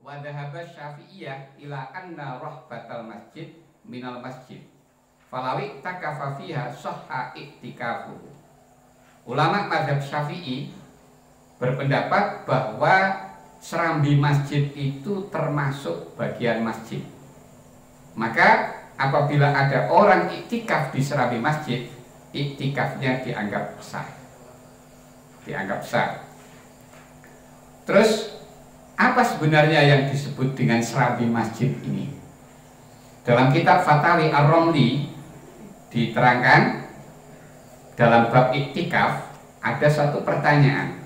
Wa dhahaba Syafi'iyah ila anna rahbatal masjid minal masjid. Falawi takafa fiha sahha i'tikafuhu. Ulama mazhab Syafi'i berpendapat bahwa serambi masjid itu termasuk bagian masjid. Maka apabila ada orang iktikaf di serambi masjid, iktikafnya dianggap sah. Dianggap sah. Terus apa sebenarnya yang disebut dengan serambi masjid ini? Dalam kitab Fatawi Ar-Romli diterangkan dalam bab iktikaf ada satu pertanyaan.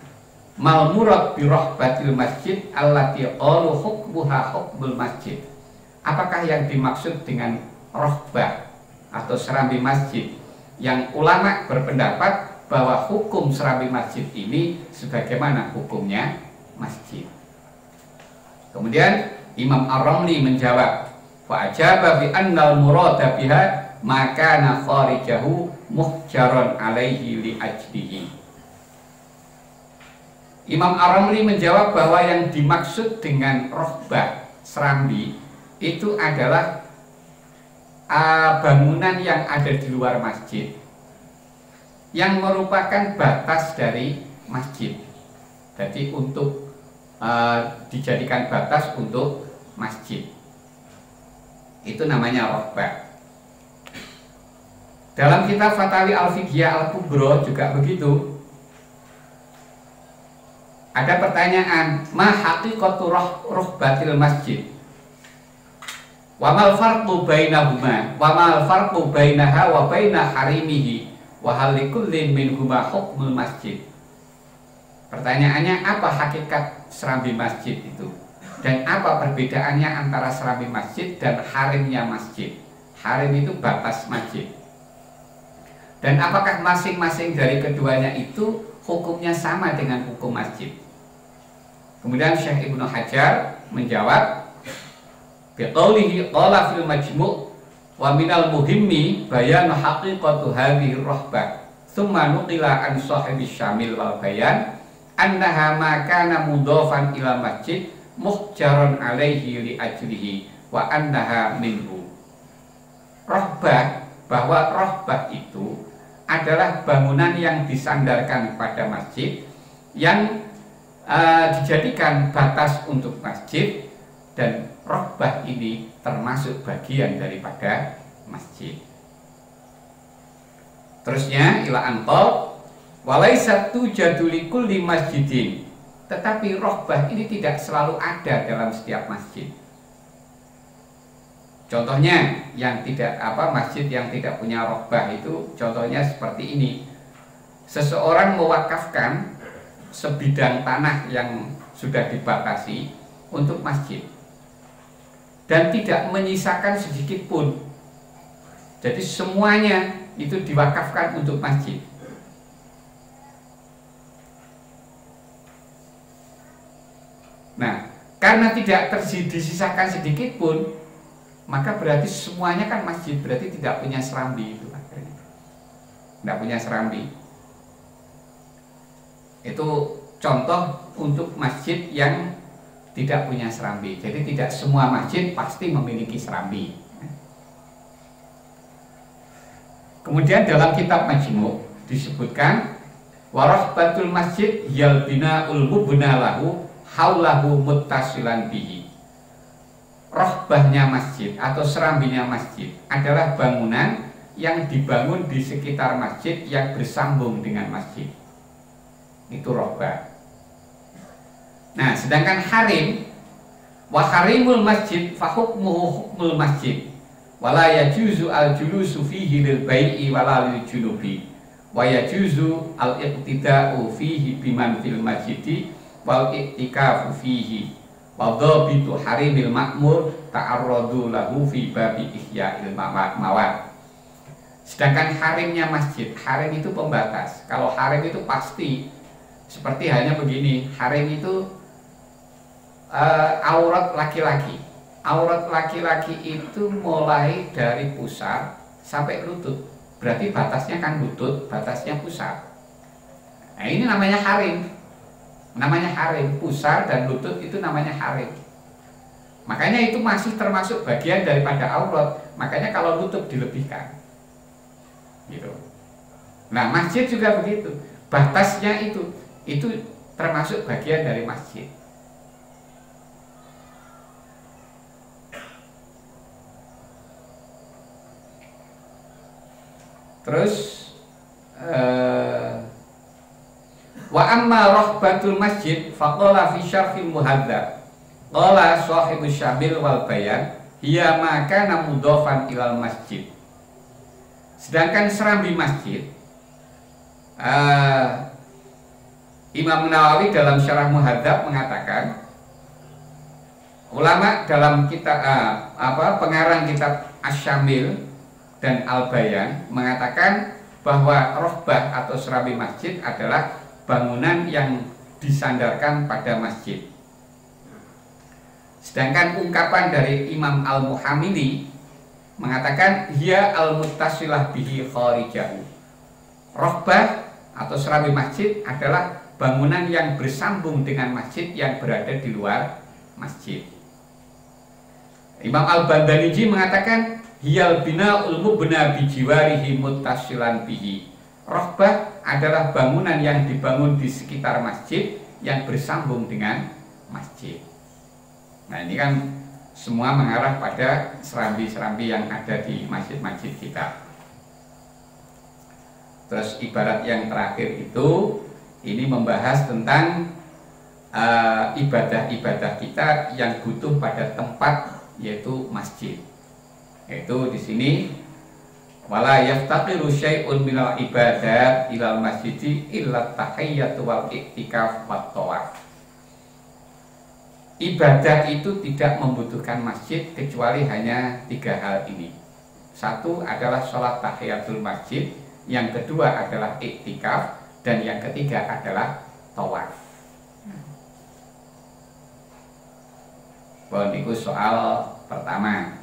Mal murad bi rahbatil masjid allati qalu hukmuha hukmul masjid. Apakah yang dimaksud dengan rohbah atau serambi masjid yang ulama berpendapat bahwa hukum serambi masjid ini sebagaimana hukumnya masjid? Kemudian Imam Ar-Romli menjawab, fa ajaba bi annal murada biha maka kharijahu muhjaron alaihi li ajlihi. Imam Ar-Romli menjawab bahwa yang dimaksud dengan rohbah serambi itu adalah bangunan yang ada di luar masjid yang merupakan batas dari masjid. Jadi untuk dijadikan batas untuk masjid, itu namanya rohbah. Dalam kitab Fatawi Al-Fiqhiyah Al-Kubro juga begitu. Ada pertanyaan, ma haqiqatu rohbatil masjid? Wa mal farqu bainahuma? Wa mal farqu bainaha wa baina harimihi? Wa hal likullin minhuma hukmul masjid? Pertanyaannya, apa hakikat serambi masjid itu? Dan apa perbedaannya antara serambi masjid dan harimnya masjid? Harim itu batas masjid. Dan apakah masing-masing dari keduanya itu hukumnya sama dengan hukum masjid? Kemudian Syekh Ibnu Hajar menjawab, biqaulihi qala fil majmu' wa minal muhimmi bayanu haqiqatu hadhihi rahbah thumma nuqila an sahibi syamil wal bayan annaha ma kana mudhafan ila masjid muhjaron alaihi li ajlihi wa annaha minhu. Rahbah, bahwa rahbah itu adalah bangunan yang disandarkan pada masjid yang dijadikan batas untuk masjid, dan rahbah ini termasuk bagian daripada masjid. Terusnya ila anqal walaysat tujadu likulli masjidin. Tetapi rahbah ini tidak selalu ada dalam setiap masjid. Contohnya yang tidak masjid yang tidak punya rahbah itu contohnya seperti ini. Seseorang mewakafkan sebidang tanah yang sudah dibatasi untuk masjid dan tidak menyisakan sedikit pun. Jadi semuanya itu diwakafkan untuk masjid. Nah, karena tidak disisakan sedikit pun, maka berarti semuanya kan masjid, berarti tidak punya serambi itu akhirnya. Tidak punya serambi. Itu contoh untuk masjid yang tidak punya serambi. Jadi tidak semua masjid pasti memiliki serambi. Kemudian dalam kitab Majmu' disebutkan warahbatul masjid yal bina'ul mubna lahu haulahu muttasilan bihi. Rahbahnya masjid atau serambinya masjid adalah bangunan yang dibangun di sekitar masjid yang bersambung dengan masjid. Itu rahbah. Nah, sedangkan harim wa harimul masjid fa hukmuhu hukmul masjid wala yajuzu al julusu fihi lil bai'i wala lil junubi wa yajuzu al iqtida'u fihi biman fil masjidi wal i'tikafu fihi wa dhabitu harimil ma'mur ta'arradu lahu fi babi ihya'il mawad. Sedangkan harimnya masjid, harim itu pembatas. Kalau harim itu pasti seperti hanya begini, harim itu aurat laki-laki. Aurat laki-laki itu mulai dari pusar sampai lutut. Berarti batasnya kan lutut, batasnya pusar. Nah, ini namanya harim. Namanya harim, pusar dan lutut itu namanya harim. Makanya itu masih termasuk bagian daripada aurat. Makanya kalau nutup dilebihkan. Gitu. Nah, masjid juga begitu. Batasnya itu termasuk bagian dari masjid. Terus wa amma rahbatul masjid faqala fi syarhil muhadzab qala shahibus syabil wal bayan hiya ma kana mudhafan ilal masjid. Sedangkan serambi masjid, Imam Nawawi dalam syarah muhadzab mengatakan, ulama dalam kitab pengarang kitab Asy-Syamil dan Al-Bayan mengatakan bahwa rohbah atau serambi masjid adalah bangunan yang disandarkan pada masjid. Sedangkan ungkapan dari Imam Al-Muhamili mengatakan hiya al-muttasilah bihi kharijahu. Rohbah atau serambi masjid adalah bangunan yang bersambung dengan masjid yang berada di luar masjid. Imam Al-Bandaniji mengatakan hiyal bina'ul mubna bijiwarihi muttasilan bihi. Rohbah adalah bangunan yang dibangun di sekitar masjid yang bersambung dengan masjid. Nah, ini kan semua mengarah pada serambi-serambi yang ada di masjid-masjid kita. Terus ibarat yang terakhir itu ini membahas tentang ibadah-ibadah kita yang butuh pada tempat, yaitu masjid. Yaitu di sini wala yaftaqiru syai'un minal ibadat ilal masjidi illa tahiyyatu wal i'tikaf wat thawaf. Ibadah itu tidak membutuhkan masjid kecuali hanya 3 hal ini. Satu adalah sholat tahiyatul masjid, yang kedua adalah iktikaf, dan yang ketiga adalah tawaf. Bon, itu soal pertama.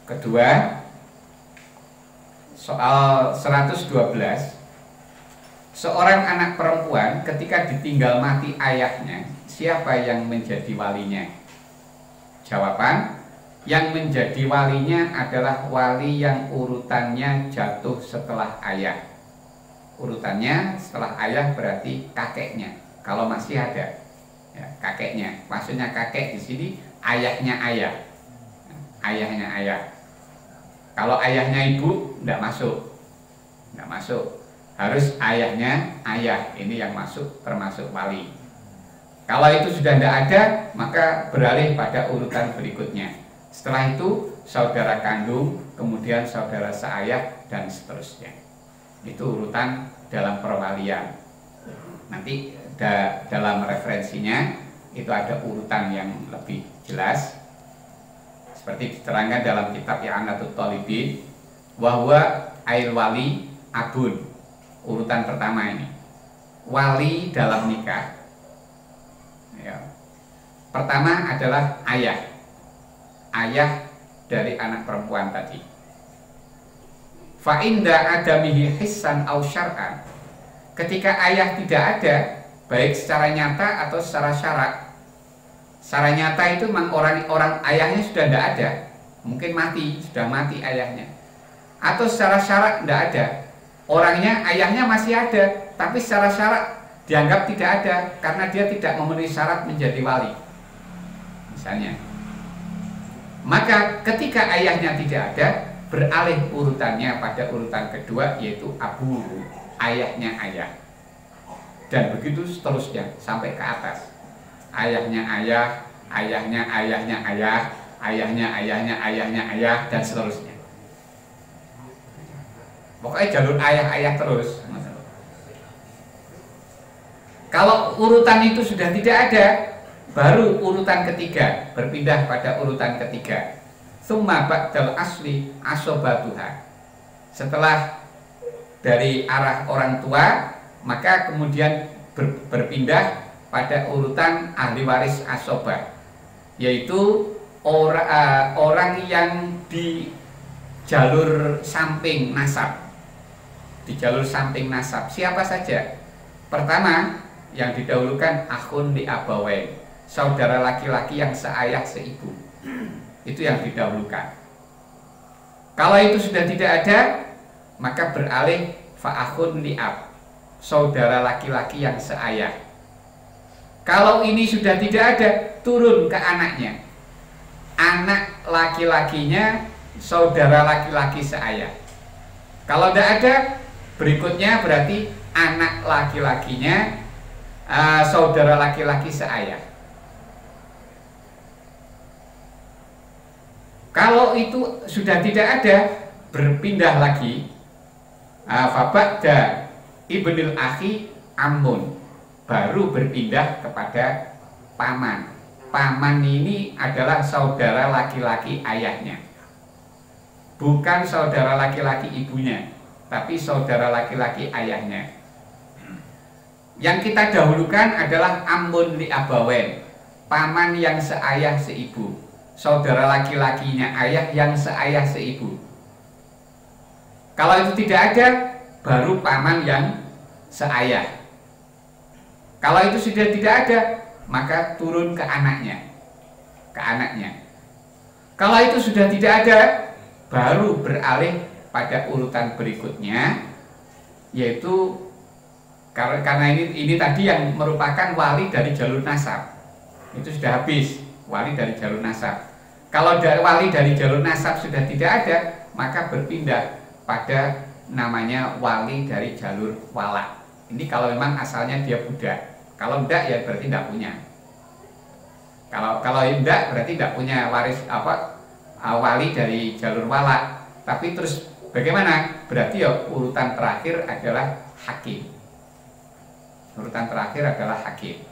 Kedua, soal 112. Seorang anak perempuan ketika ditinggal mati ayahnya, siapa yang menjadi walinya? Jawaban, yang menjadi walinya adalah wali yang urutannya jatuh setelah ayah. Urutannya setelah ayah berarti kakeknya, kalau masih ada, ya, kakeknya. Maksudnya kakek di sini ayahnya ayah, ayahnya ayah. Kalau ayahnya ibu tidak masuk, harus ayahnya ayah, ini yang masuk termasuk wali. Kalau itu sudah tidak ada, maka beralih pada urutan berikutnya. Setelah itu saudara kandung, kemudian saudara seayah, dan seterusnya. Itu urutan dalam perwalian. Nanti dalam referensinya itu ada urutan yang lebih jelas, seperti diterangkan dalam kitab I'anatut Thalibin, bahwa ail wali abun. Urutan pertama ini wali dalam nikah, ya. Pertama adalah ayah dari anak perempuan tadi. Fa inda adamihi hissan au syar'an. Ketika ayah tidak ada, baik secara nyata atau secara syarak. Secara nyata itu memang orang ayahnya sudah tidak ada, mungkin sudah mati ayahnya. Atau secara syarak tidak ada, orangnya, ayahnya masih ada, tapi secara syarak dianggap tidak ada karena dia tidak memenuhi syarat menjadi wali, misalnya. Maka ketika ayahnya tidak ada, beralih urutannya pada urutan kedua, yaitu abu, ayahnya ayah. Dan begitu seterusnya sampai ke atas. Ayahnya ayah, ayahnya ayahnya ayah, ayahnya ayahnya ayahnya ayah, dan seterusnya. Pokoknya jalur ayah-ayah terus. Kalau urutan itu sudah tidak ada, baru urutan ketiga, berpindah pada urutan ketiga. Tsumma ba'dal asli asobatuha. Setelah dari arah orang tua, maka kemudian berpindah pada urutan ahli waris asobah, yaitu orang yang di jalur samping nasab. Di jalur samping nasab siapa saja? Pertama yang didahulukan akhun li abawain, saudara laki-laki yang seayah seibu. Itu yang didahulukan. Kalau itu sudah tidak ada, maka beralih fa'akhun li'ab, saudara laki-laki yang seayah. Kalau ini sudah tidak ada, turun ke anaknya. Anak laki-lakinya saudara laki-laki seayah. Kalau tidak ada, berikutnya berarti anak laki-lakinya saudara laki-laki seayah. Kalau itu sudah tidak ada, berpindah lagi. Faba'da ibnil akhi ammun, baru berpindah kepada paman. Paman ini adalah saudara laki-laki ayahnya, bukan saudara laki-laki ibunya, tapi saudara laki-laki ayahnya. Yang kita dahulukan adalah ammun li abawen, paman yang seayah seibu, saudara laki-lakinya ayah yang seayah seibu. Kalau itu tidak ada, baru paman yang seayah. Kalau itu sudah tidak ada, maka turun ke anaknya. Ke anaknya. Kalau itu sudah tidak ada, baru beralih pada urutan berikutnya, yaitu karena ini tadi yang merupakan wali dari jalur nasab. Itu sudah habis, wali dari jalur nasab. Kalau wali dari jalur nasab sudah tidak ada, maka berpindah pada namanya wali dari jalur wala. Ini kalau memang asalnya dia budak. Kalau tidak ya berarti tidak punya. Kalau tidak berarti tidak punya waris wali dari jalur wala. Tapi terus bagaimana? Berarti ya urutan terakhir adalah hakim. Urutan terakhir adalah hakim.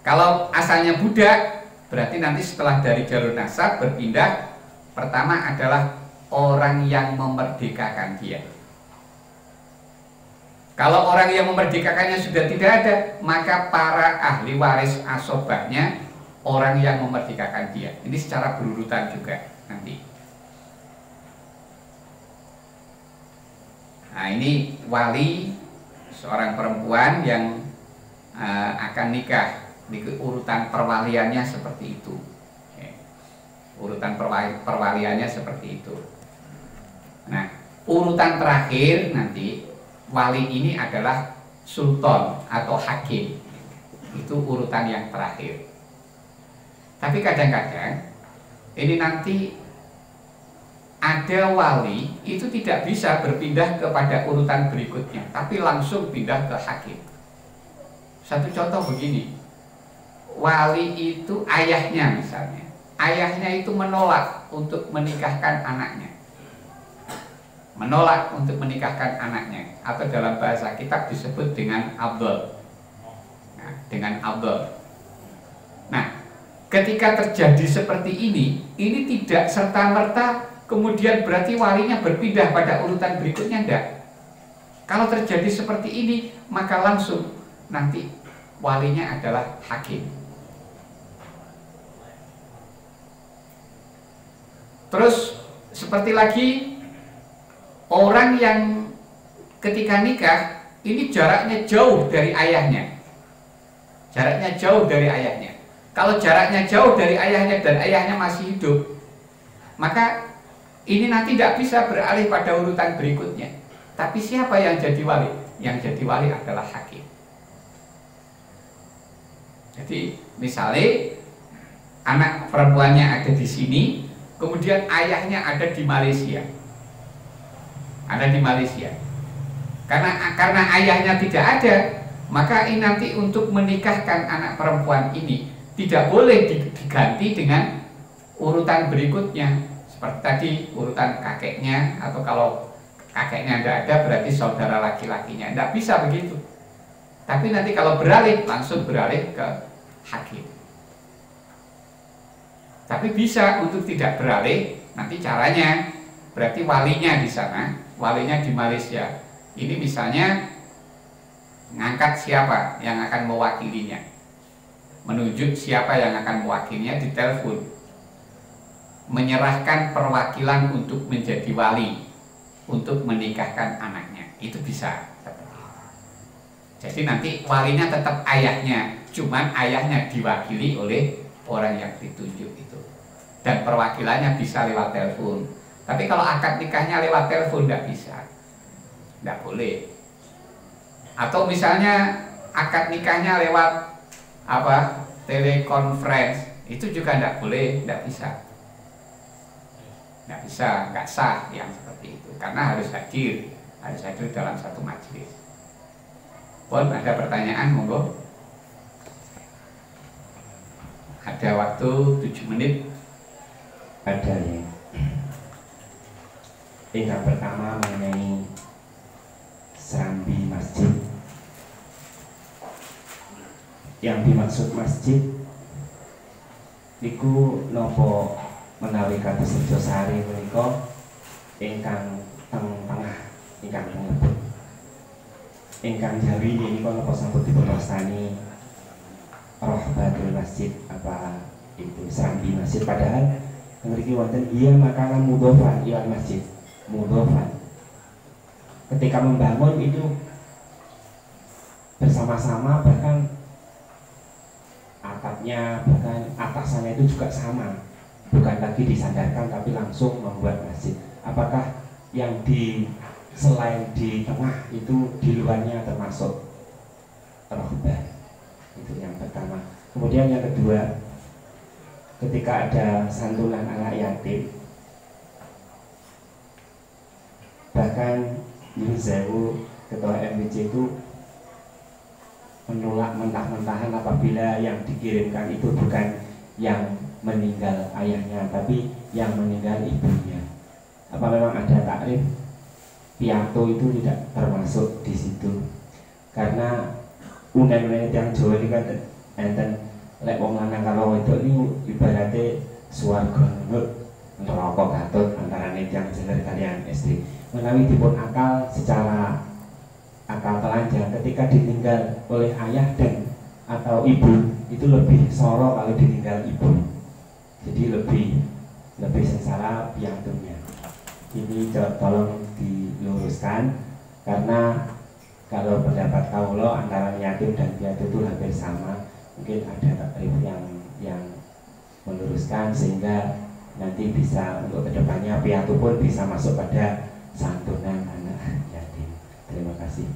Kalau asalnya budak, berarti nanti setelah dari jalur nasab berpindah, pertama adalah orang yang memerdekakan dia. Kalau orang yang memerdekakannya sudah tidak ada, maka para ahli waris asobahnya orang yang memerdekakan dia. Ini secara berurutan juga nanti. Nah, ini wali seorang perempuan yang akan nikah. Urutan perwaliannya seperti itu. Urutan perwaliannya seperti itu. Nah, urutan terakhir nanti wali ini adalah sultan atau hakim. Itu urutan yang terakhir. Tapi kadang-kadang ini nanti ada wali itu tidak bisa berpindah kepada urutan berikutnya, tapi langsung pindah ke hakim. Satu contoh begini, wali itu ayahnya misalnya, ayahnya itu menolak untuk menikahkan anaknya. Menolak untuk menikahkan anaknya, atau dalam bahasa kitab disebut dengan abdul. Nah, dengan abdul. Nah, ketika terjadi seperti ini tidak serta-merta kemudian berarti walinya berpindah pada urutan berikutnya, enggak. Kalau terjadi seperti ini, maka langsung nanti walinya adalah hakim. Terus seperti lagi orang yang ketika nikah ini jaraknya jauh dari ayahnya. Jaraknya jauh dari ayahnya. Kalau jaraknya jauh dari ayahnya dan ayahnya masih hidup, maka ini nanti tidak bisa beralih pada urutan berikutnya. Tapi siapa yang jadi wali? Yang jadi wali adalah hakim. Jadi misalnya anak perempuannya ada di sini, kemudian ayahnya ada di Malaysia. Ada di Malaysia. Karena ayahnya tidak ada, maka ini nanti untuk menikahkan anak perempuan ini tidak boleh diganti dengan urutan berikutnya. Seperti tadi urutan kakeknya, atau kalau kakeknya tidak ada berarti saudara laki-lakinya. Tidak bisa begitu. Tapi nanti kalau beralih, langsung beralih ke hakim. Tapi bisa untuk tidak beralih, nanti caranya berarti walinya di sana, walinya di Malaysia. Ini misalnya ngangkat siapa yang akan mewakilinya, menunjuk siapa yang akan mewakilinya di telepon, menyerahkan perwakilan untuk menjadi wali, untuk menikahkan anaknya. Itu bisa. Jadi nanti walinya tetap ayahnya, cuman ayahnya diwakili oleh orang yang ditunjuk itu, dan perwakilannya bisa lewat telepon. Tapi kalau akad nikahnya lewat telepon tidak bisa, tidak boleh. Atau misalnya akad nikahnya lewat telekonferensi, itu juga tidak boleh, tidak bisa, nggak sah yang seperti itu, karena harus hadir dalam satu majelis. Pun ada pertanyaan, monggo. Ada waktu 7 menit. Ada ya. Yang pertama mengenai serambi masjid. Yang dimaksud masjid niku nopo menawi kados Rejo Sari menika ingkang tengah ingkang ngebut. Ingkang Jawi niku napa sampun dipunwastani rohbatul masjid, apa itu serambi masjid, padahal mriki wonten iya makanan mudhofan ilal masjid, mudhofan. Ketika membangun itu bersama-sama, bahkan atapnya, bahkan atasannya itu juga sama, bukan lagi disandarkan tapi langsung membuat masjid. Apakah yang di selain di tengah itu di luarnya termasuk rohbah? Itu yang pertama. Kemudian yang kedua, ketika ada santunan anak yatim, bahkan Yunzewu ketua MBC itu menolak mentah-mentahan apabila yang dikirimkan itu bukan yang meninggal ayahnya, tapi yang meninggal ibunya. Apa memang ada takrif piatu itu tidak termasuk di situ? Karena unen-unen yang Jawa ini kan enten lek wong lanang karo wedok niku ibarate swarga neraka Gatot antarane tiyang jeler kaliyan istri. Menawi dipun akal secara akal telanjang, ketika ditinggal oleh ayah dan atau ibu itu lebih soro kalau ditinggal ibu. Jadi lebih sengsara piantunya. Ini tolong diluruskan, karena kalau pendapat kaulo antara yatim dan piatu itu hampir sama. Mungkin ada takrif yang meluruskan sehingga nanti bisa untuk kedepannya piatu pun bisa masuk pada santunan anak yatim. Terima kasih.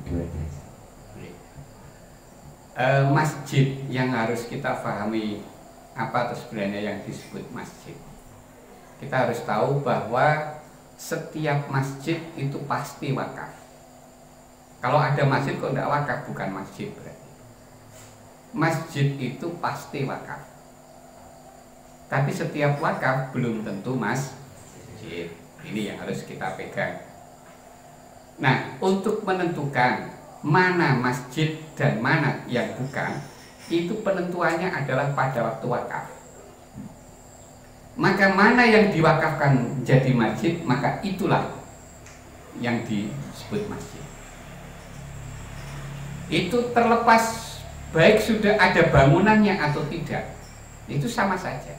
Masjid yang harus kita pahami apa itu sebenarnya yang disebut masjid. Kita harus tahu bahwa setiap masjid itu pasti wakaf. Kalau ada masjid kok tidak wakaf, bukan masjid berarti. Masjid itu pasti wakaf. Tapi setiap wakaf belum tentu masjid. Ini yang harus kita pegang. Nah, untuk menentukan mana masjid dan mana yang bukan, itu penentuannya adalah pada waktu wakaf. Maka mana yang diwakafkan jadi masjid, maka itulah yang disebut masjid. Itu terlepas baik sudah ada bangunannya atau tidak, itu sama saja.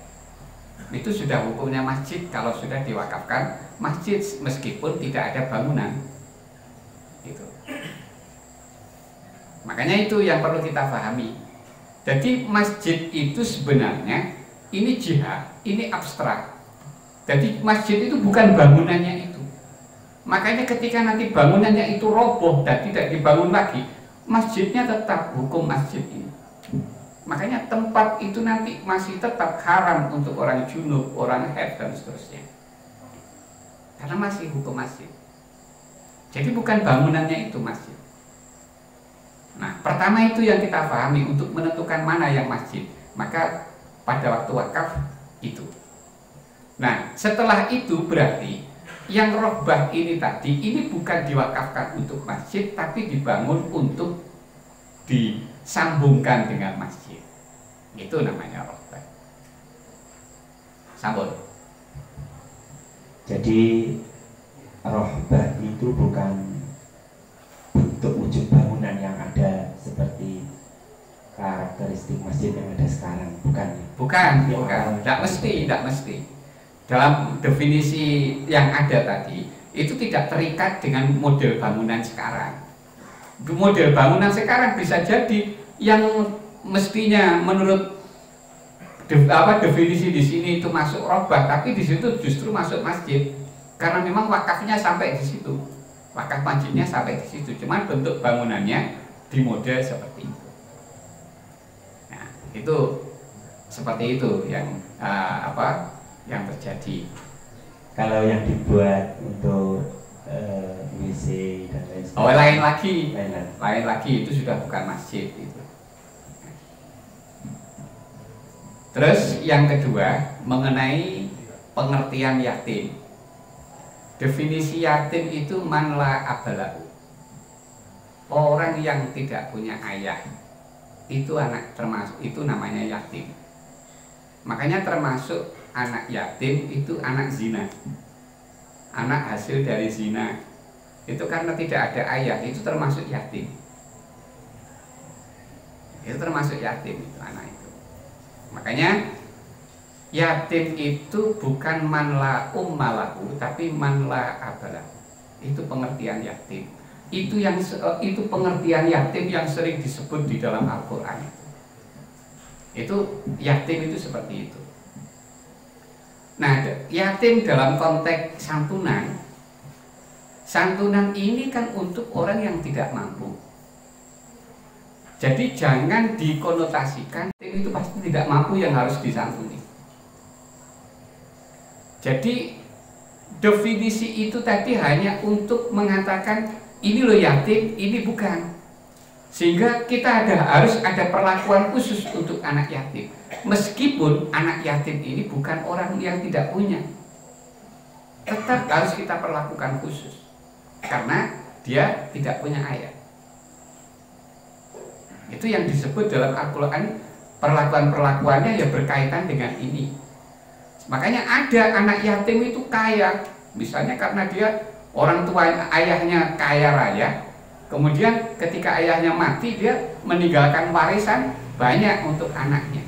Itu sudah hukumnya masjid kalau sudah diwakafkan masjid meskipun tidak ada bangunan. Itu. Makanya itu yang perlu kita pahami. Jadi masjid itu sebenarnya ini jihad, ini abstrak. Jadi masjid itu bukan bangunannya itu. Makanya ketika nanti bangunannya itu roboh dan tidak dibangun lagi, masjidnya tetap hukum masjid ini. Makanya tempat itu nanti masih tetap haram untuk orang junub, orang haid dan seterusnya. Karena masih hukum masjid. Jadi bukan bangunannya itu masjid. Nah, pertama itu yang kita pahami untuk menentukan mana yang masjid. Maka pada waktu wakaf itu. Nah, setelah itu berarti yang rohbah ini tadi ini bukan diwakafkan untuk masjid, tapi dibangun untuk disambungkan dengan masjid. Itu namanya rohbah. Sambung. Jadi rohbah itu bukan bentuk wujud bangunan yang ada seperti karakteristik masjid yang ada sekarang, bukan? Bukan. Tidak mesti. Dalam definisi yang ada tadi itu tidak terikat dengan model bangunan sekarang. Model bangunan sekarang bisa jadi yang mestinya menurut definisi di sini itu masuk robah, tapi di situ justru masuk masjid karena memang wakafnya sampai di situ, wakaf masjidnya sampai di situ, cuman bentuk bangunannya di model seperti itu. Nah, itu seperti itu yang yang terjadi. Kalau yang dibuat untuk WC dan lain sebagainya. Oh, lain lagi. Lain Lagi itu sudah bukan masjid itu. Terus yang kedua mengenai pengertian yatim. Definisi yatim itu man la abalahu. Orang yang tidak punya ayah. Itu anak termasuk, itu namanya yatim. Makanya termasuk anak yatim itu anak zina. Anak hasil dari zina itu karena tidak ada ayah, itu termasuk yatim. Itu termasuk yatim itu anak itu. Makanya yatim itu bukan man la ummalahu, tapi man la abalahu. Itu pengertian yatim. Itu pengertian yatim yang sering disebut di dalam Al-Qur'an. Itu yatim itu seperti itu. Nah, yatim dalam konteks santunan, santunan ini kan untuk orang yang tidak mampu. Jadi jangan dikonotasikan yatim itu pasti tidak mampu yang harus disantuni. Jadi definisi itu tadi hanya untuk mengatakan ini loh yatim, ini bukan. Sehingga kita harus ada perlakuan khusus untuk anak yatim. Meskipun anak yatim ini bukan orang yang tidak punya, tetap harus kita perlakukan khusus karena dia tidak punya ayah. Itu yang disebut dalam Al-Quran, perlakuan-perlakuannya ya berkaitan dengan ini. Makanya ada anak yatim itu kaya, misalnya karena dia orang tua ayahnya kaya raya, kemudian ketika ayahnya mati dia meninggalkan warisan banyak untuk anaknya.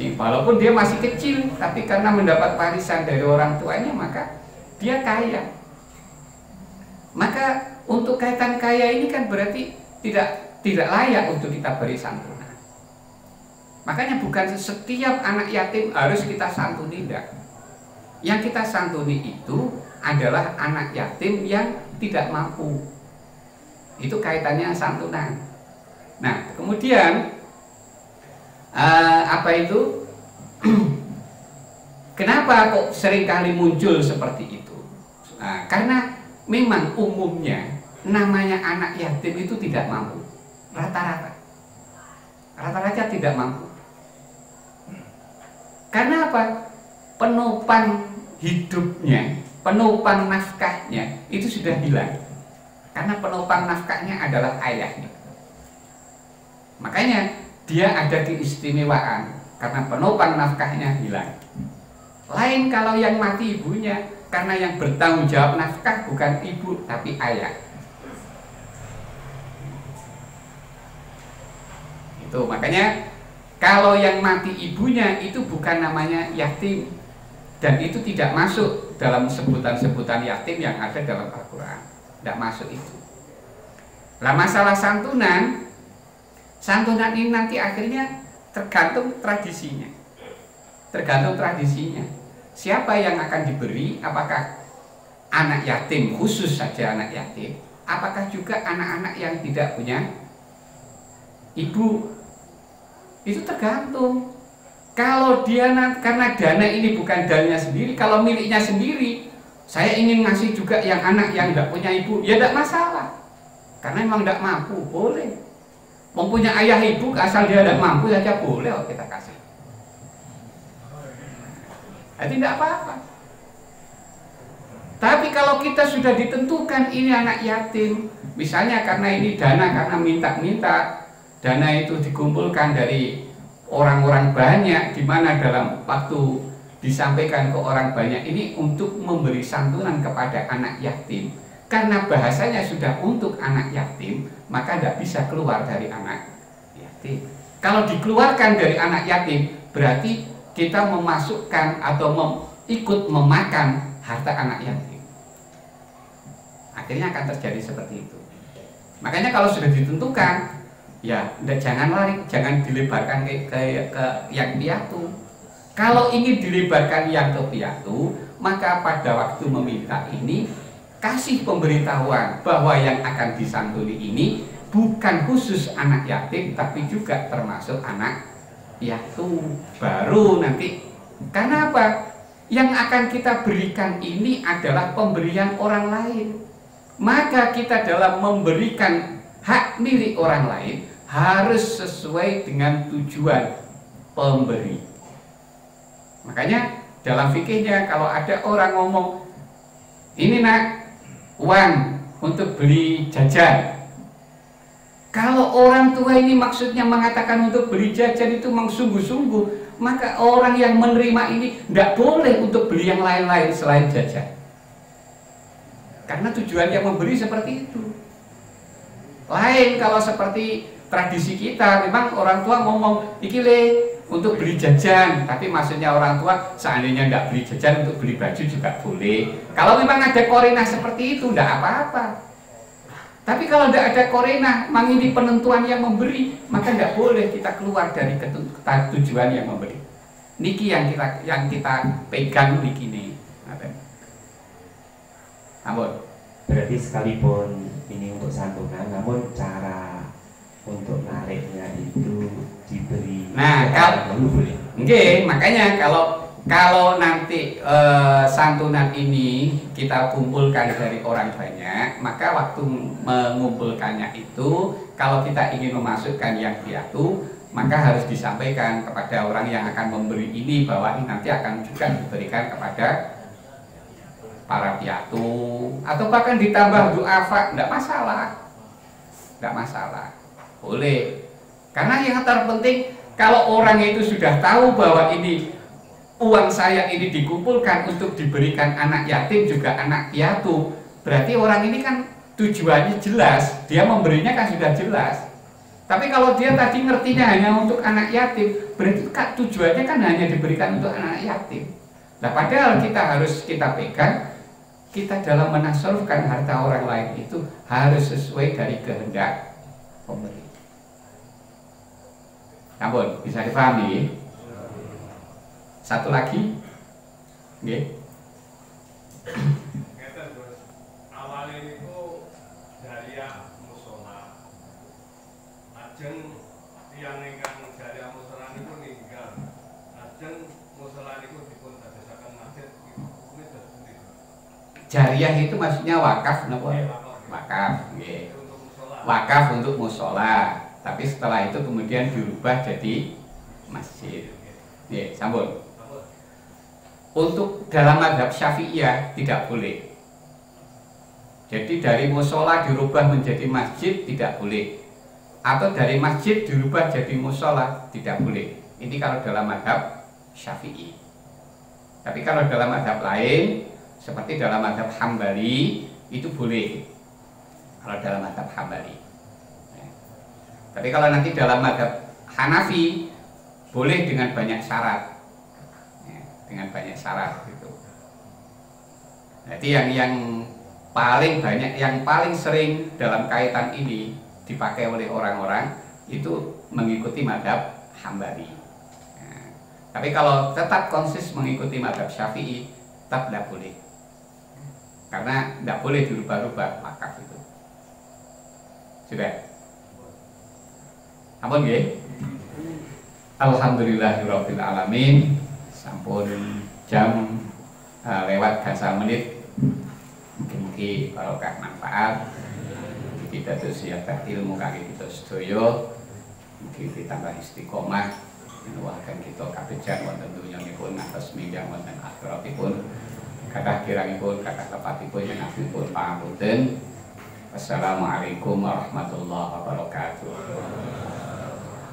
Walaupun dia masih kecil, tapi karena mendapat warisan dari orang tuanya maka dia kaya. Maka untuk kaitan kaya ini kan berarti tidak layak untuk kita beri santunan. Makanya bukan setiap anak yatim harus kita santuni, tidak. Yang kita santuni itu adalah anak yatim yang tidak mampu. Itu kaitannya santunan. Nah, kemudian kenapa kok seringkali muncul seperti itu? Nah, karena memang umumnya namanya anak yatim itu tidak mampu. Rata-rata tidak mampu. Karena apa? Penopang hidupnya, penopang nafkahnya itu sudah hilang. Karena penopang nafkahnya adalah ayahnya. Makanya dia ada keistimewaan karena penopang nafkahnya hilang. Lain kalau yang mati ibunya, karena yang bertanggung jawab nafkah bukan ibu tapi ayah. Itu makanya kalau yang mati ibunya itu bukan namanya yatim, dan itu tidak masuk dalam sebutan-sebutan yatim yang ada dalam Al-Quran. Tidak masuk itu. Nah, masalah santunan ini nanti akhirnya tergantung tradisinya. Tergantung tradisinya. Siapa yang akan diberi? Apakah anak yatim, khusus saja anak yatim? Apakah juga anak-anak yang tidak punya ibu? Itu tergantung. Kalau dia karena dana ini bukan dananya sendiri, kalau miliknya sendiri, saya ingin ngasih juga yang anak yang tidak punya ibu, ya tidak masalah. Karena memang tidak mampu, boleh. Mempunyai ayah ibu asal dia tidak mampu saja boleh kita kasih. Tidak apa-apa. Tapi kalau kita sudah ditentukan ini anak yatim, misalnya karena ini dana, karena minta-minta, dana itu dikumpulkan dari orang-orang banyak, di mana dalam waktu disampaikan ke orang banyak ini untuk memberi santunan kepada anak yatim. Karena bahasanya sudah untuk anak yatim, maka tidak bisa keluar dari anak yatim. Kalau dikeluarkan dari anak yatim, berarti kita memasukkan atau ikut memakan harta anak yatim. Akhirnya akan terjadi seperti itu. Makanya kalau sudah ditentukan ya jangan lari, jangan dilebarkan ke yang piatu. Kalau ingin dilebarkan yang ke piatu, maka pada waktu meminta ini kasih pemberitahuan bahwa yang akan disantuni ini bukan khusus anak yatim, tapi juga termasuk anak piatu. Baru nanti, karena apa? Yang akan kita berikan ini adalah pemberian orang lain. Maka kita dalam memberikan hak milik orang lain harus sesuai dengan tujuan pemberi. Makanya dalam fikihnya kalau ada orang ngomong, ini nak uang untuk beli jajan. Kalau orang tua ini maksudnya mengatakan untuk beli jajan itu memang sungguh-sungguh, maka orang yang menerima ini tidak boleh untuk beli yang lain-lain selain jajan. Karena tujuan yang memberi seperti itu. Lain kalau seperti tradisi kita, memang orang tua ngomong iki le untuk beli jajan, tapi maksudnya orang tua seandainya tidak beli jajan untuk beli baju juga boleh. Kalau memang ada korinah seperti itu tidak apa-apa. Tapi kalau tidak ada korinah, memang ini penentuan yang memberi, maka tidak boleh kita keluar dari tujuan yang memberi. Niki yang kita pegang niki nih. Ampun. Berarti sekalipun ini untuk santunan, namun cara untuk nariknya itu diberi. Nah, makanya kalau nanti santunan ini kita kumpulkan dari orang banyak, maka waktu mengumpulkannya itu kalau kita ingin memasukkan yang piatu, maka harus disampaikan kepada orang yang akan memberi ini bahwa ini nanti akan juga diberikan kepada para piatu, atau bahkan ditambah du'afa, tidak masalah, boleh. Karena yang terpenting kalau orang itu sudah tahu bahwa ini uang saya ini dikumpulkan untuk diberikan anak yatim juga anak piatu, berarti orang ini kan tujuannya jelas, dia memberinya kan sudah jelas. Tapi kalau dia tadi ngertinya hanya untuk anak yatim, berarti tujuannya kan hanya diberikan untuk anak yatim. Nah, padahal kita pegang, kita dalam menasarufkan harta orang lain itu harus sesuai dari kehendak pemberi. Ampun, bisa dipahami? Satu lagi, okay. Awalnya itu jariah musola, ajeng tiang ingkang jariah musola itu meninggal, ajeng musola itu dipun dadosaken masjid. Jariah itu maksudnya wakaf, wakaf, okay. Wakaf untuk musola, tapi setelah itu kemudian dirubah jadi masjid. Yeah, sambung. Untuk dalam mazhab Syafi'iyah tidak boleh. Jadi dari musola dirubah menjadi masjid tidak boleh, atau dari masjid dirubah jadi musola tidak boleh. Ini kalau dalam mazhab Syafi'i. Tapi kalau dalam mazhab lain, seperti dalam mazhab Hambali itu boleh. Kalau dalam mazhab Hambali. Tapi kalau nanti dalam mazhab Hanafi boleh dengan banyak syarat. Dengan banyak syarat gitu. Jadi yang paling banyak, yang paling sering dalam kaitan ini dipakai oleh orang-orang itu mengikuti mazhab Hambali. Tapi kalau tetap konsis mengikuti mazhab Syafi'i, tetap tidak boleh. Karena tidak boleh dirubah-rubah wakaf itu. Sudah. Ampun nggih. Alhamdulillahirabbil alamin. Sampun jam lewat 30 menit. Mungkin barokah manfaat. Kita terus siapkan ilmu kaki kita sedaya. Mungkin ditambah istiqomah. Menuakan kita kabejan wonten dunya nipun atas minjang wonten akhiratipun. Kathah kirangipun, kathah tepatipun jenenganipun pangapunten. Wassalamualaikum warahmatullahi wabarakatuh.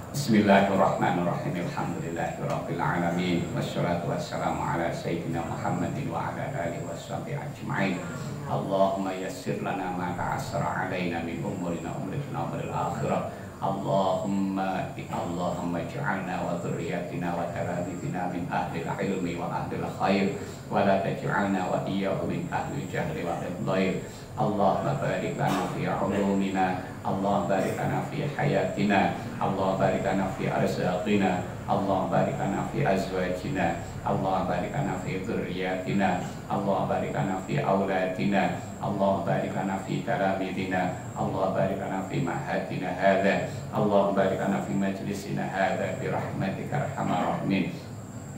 Bismillahirrahmanirrahim. Alhamdulillahirabbil alamin. Wassalatu wassalamu ala sayyidina Muhammadin wa ala alihi washabihi ajmain. Allahumma yassir lana ma ta'assara alaina min umurina umrina umril akhirah. Allahumma ij'alna wa dhurriyyatina wa taladidina min ahli ilmi wa ahli khair wa la taj'alna wa iyyahum min ahli jahli wa dhayr. Allahumma barik lana fi ulumina, Allah barik lana fi hayatina, Allah barik lana fi arzaqina, Allah barik lana fi azwajina, Allah barik lana fi dzurriyyatina, Allah barik lana fi auladina, Allah barik lana fi talamidina, Allah barik lana fi ma'hadina hadza, Allah barik lana fi majlisina hadza bi rahmatika arhamar rahimin.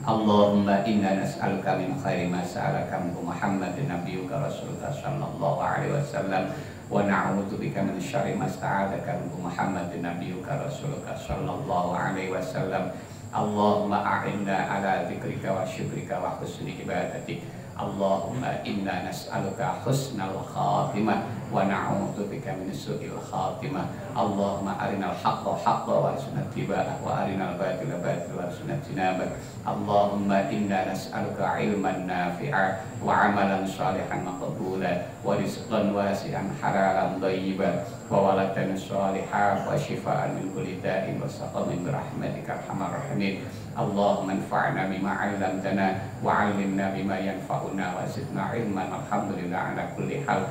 Allahumma inna nas'aluka min khairi ma sa'alaka minhu Muhammadun nabiyyuka rasuluka sallallahu alaihi wasallam wa na'udzubika min syarri ma sta'adzaka minhu Muhammadun nabiyyuka rasuluka sallallahu alaihi wasallam. Allahumma a'inna ala dzikrika wa syukrika wa husni ibadatik. Allahumma inna nas'aluka husnal khatimah wa na'udzubika min su'il khatimah. Allahumma arinal haqqa haqqan warzuqna ittiba'ah wa arinal batila batilan warzuqna ijtinabah. Allahumma inna nas'aluka ilman nafi'a wa amalan shalihan maqbulan wa rizqan wasi'an halalan thayyiban wa waladan shalihan wa shifaan min kulli da'in wa saqamin bi rahmatika arhamar rahimin. Allahumma anfa'na bima 'allamtana wa 'allimna bima yanfa'una wa zidna ilman. Alhamdulillah ala kulli hal.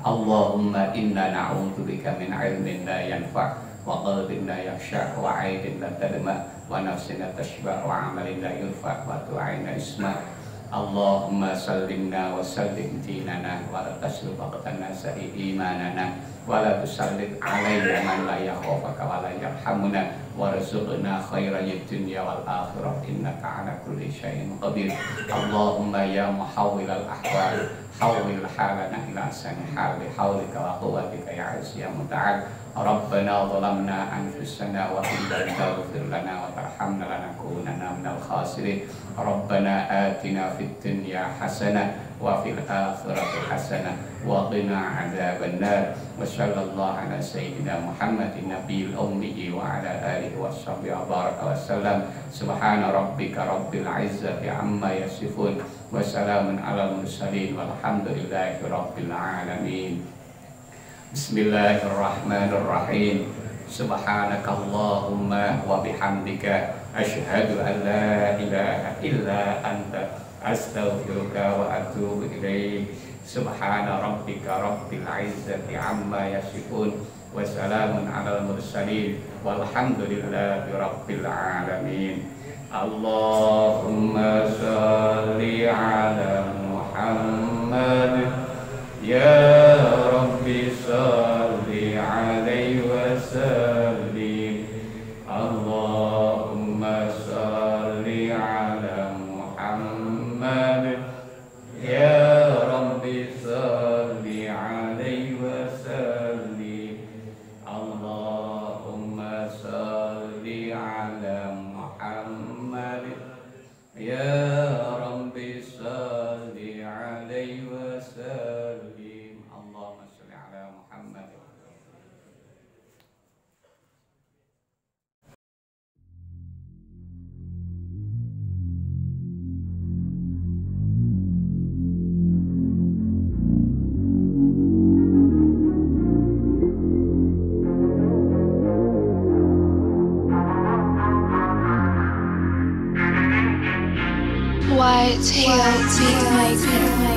Allahumma inna na'udzubika min 'ilmin la yanfa' wa qalbin la yakhsha' wa 'ainin la tadma' wa nafsin la tashba' wa 'amalin la yurfa' wa du'ain la isma'. Allahumma sallimna wa sallim dinana wa la taslib waqtana sa'i imanana wa la tusallit 'alaina man la yakhafaka wa la yarhamuna warzuqna khairal dunya wal akhirah innaka 'ala kulli syai'in qadir. Allahumma ya muhawwilal ahwal hawwil halana ila ahsani hal bi haulika wa quwwatika ya aziz ya muta'al. Rabbana zalamna anfusana wa in lam taghfir lana wa tarhamna lanakunanna minal khasirin. Rabbana atina fid dunya hasanah wa fil akhirati hasanah wa qina adzabannar. Wa sallallahu ala sayyidina Muhammadin nabiyil ummi wa ala alihi washabbihi wa baraka wa sallam. Subhana rabbika rabbil izzati amma yasifun wa salamun alal mursalin walhamdulillahi rabbil alamin. Bismillahirrahmanirrahim. Subhanakallahumma wa bihamdika asyhadu an la ilaha illa anta astaghfiruka wa atubu ilaik. Subhana rabbika rabbil izzati amma yasifun wa salamun alal mursalin walhamdulillahi rabbil alamin. Allahumma shalli ala Muhammad ya Rabbi shalli alaihi wa sallim. Allahumma shalli ala Muhammad ya Rabbi shalli alaihi wa sallim. Allahumma shalli ala Muhammad ya Rabbi shalli alaihi wa sallim. Allahumma shalli ala Muhammad. White Hill Beatmaker.